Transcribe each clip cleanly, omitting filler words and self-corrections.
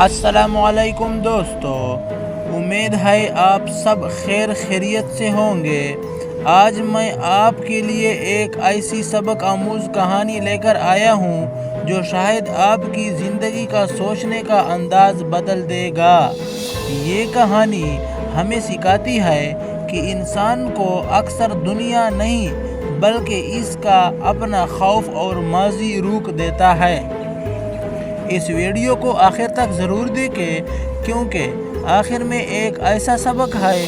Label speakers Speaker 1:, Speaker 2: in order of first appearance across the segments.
Speaker 1: अस्सलामुअलैकुम दोस्तों, उम्मीद है आप सब खैर खैरियत से होंगे। आज मैं आपके लिए एक ऐसी सबक आमूज़ कहानी लेकर आया हूँ जो शायद आपकी ज़िंदगी का सोचने का अंदाज़ बदल देगा। ये कहानी हमें सिखाती है कि इंसान को अक्सर दुनिया नहीं बल्कि इसका अपना खौफ और माजी रोक देता है। इस वीडियो को आखिर तक ज़रूर देखें क्योंकि आखिर में एक ऐसा सबक है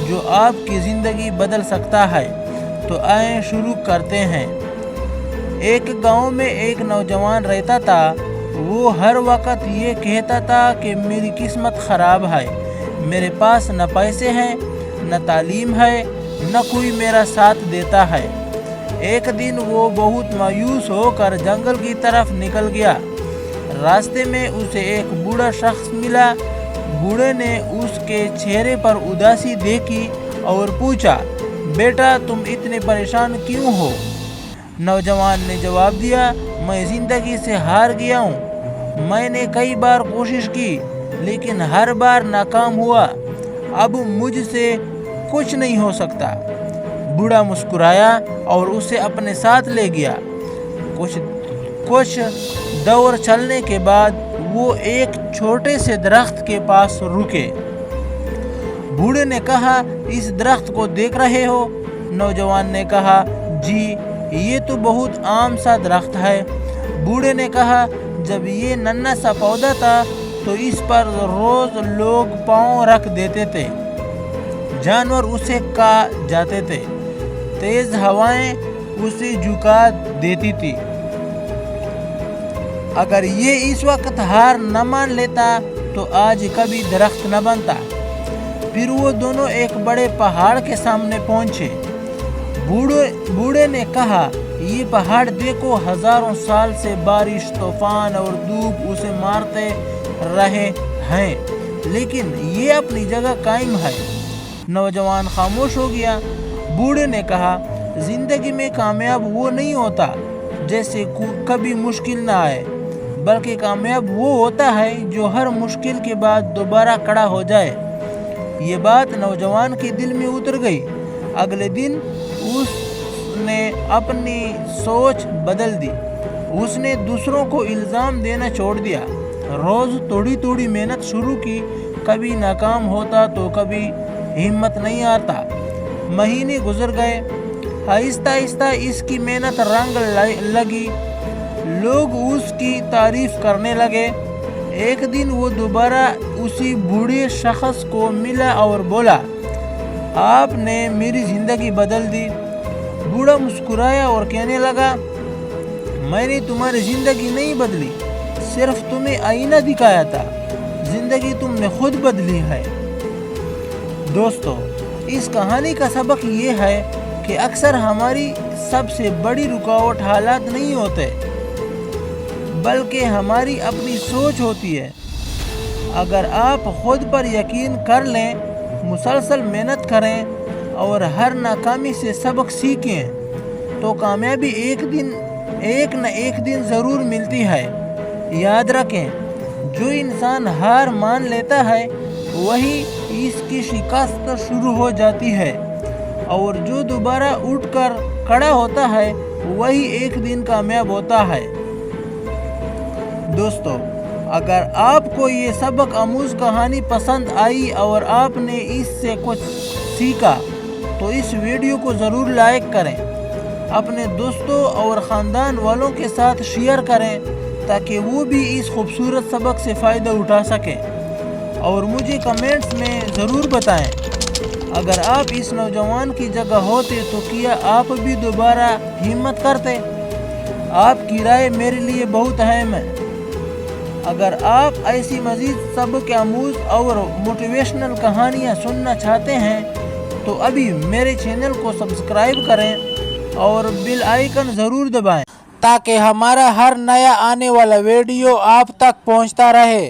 Speaker 1: जो आपकी ज़िंदगी बदल सकता है। तो आइए शुरू करते हैं। एक गांव में एक नौजवान रहता था। वो हर वक्त ये कहता था कि मेरी किस्मत ख़राब है, मेरे पास न पैसे हैं, न तालीम है, न कोई मेरा साथ देता है। एक दिन वो बहुत मायूस होकर जंगल की तरफ निकल गया। रास्ते में उसे एक बूढ़ा शख्स मिला। बूढ़े ने उसके चेहरे पर उदासी देखी और पूछा, बेटा तुम इतने परेशान क्यों हो? नौजवान ने जवाब दिया, मैं ज़िंदगी से हार गया हूँ। मैंने कई बार कोशिश की लेकिन हर बार नाकाम हुआ। अब मुझसे कुछ नहीं हो सकता। बूढ़ा मुस्कुराया और उसे अपने साथ ले गया। कुछ दौर चलने के बाद वो एक छोटे से दरख्त के पास रुके। बूढ़े ने कहा, इस दरख्त को देख रहे हो? नौजवान ने कहा, जी ये तो बहुत आम सा दरख्त है। बूढ़े ने कहा, जब ये नन्हा सा पौधा था तो इस पर रोज लोग पाँव रख देते थे, जानवर उसे खा जाते थे, तेज हवाएं उसे झुका देती थी। अगर ये इस वक्त हार न मान लेता तो आज कभी दरख्त न बनता। फिर वो दोनों एक बड़े पहाड़ के सामने पहुंचे। बूढ़े ने कहा, ये पहाड़ देखो, हजारों साल से बारिश, तूफान और धूप उसे मारते रहे हैं, लेकिन ये अपनी जगह कायम है। नौजवान खामोश हो गया। बूढ़े ने कहा, जिंदगी में कामयाब वो नहीं होता जैसे कभी मुश्किल ना आए, बल्कि कामयाब वो होता है जो हर मुश्किल के बाद दोबारा खड़ा हो जाए। ये बात नौजवान के दिल में उतर गई। अगले दिन उसने अपनी सोच बदल दी। उसने दूसरों को इल्ज़ाम देना छोड़ दिया। रोज़ थोड़ी थोड़ी मेहनत शुरू की। कभी नाकाम होता तो कभी हिम्मत नहीं आता। महीने गुजर गए। आहिस्ता आहिस्ता इसकी मेहनत रंग लगी। लोग उसकी तारीफ करने लगे। एक दिन वो दोबारा उसी बूढ़े शख्स को मिला और बोला, आपने मेरी ज़िंदगी बदल दी। बूढ़ा मुस्कुराया और कहने लगा, मैंने तुम्हारी ज़िंदगी नहीं बदली, सिर्फ तुम्हें आईना दिखाया था। ज़िंदगी तुमने खुद बदली है। दोस्तों, इस कहानी का सबक ये है कि अक्सर हमारी सबसे बड़ी रुकावट हालात नहीं होते, बल्कि हमारी अपनी सोच होती है। अगर आप खुद पर यकीन कर लें, मुसलसल मेहनत करें और हर नाकामी से सबक सीखें तो कामयाबी एक न एक दिन ज़रूर मिलती है। याद रखें, जो इंसान हार मान लेता है वही इसकी शिकस्त शुरू हो जाती है, और जो दोबारा उठकर खड़ा होता है वही एक दिन कामयाब होता है। दोस्तों, अगर आपको ये सबक आमूज़ कहानी पसंद आई और आपने इससे कुछ सीखा तो इस वीडियो को ज़रूर लाइक करें, अपने दोस्तों और ख़ानदान वालों के साथ शेयर करें ताकि वो भी इस खूबसूरत सबक से फ़ायदा उठा सकें। और मुझे कमेंट्स में ज़रूर बताएं, अगर आप इस नौजवान की जगह होते तो क्या आप भी दोबारा हिम्मत करते? आपकी राय मेरे लिए बहुत अहम है। अगर आप ऐसी मज़ीद सबक आमूज़ और मोटिवेशनल कहानियाँ सुनना चाहते हैं तो अभी मेरे चैनल को सब्सक्राइब करें और बेल आइकन ज़रूर दबाएं ताकि हमारा हर नया आने वाला वीडियो आप तक पहुंचता रहे।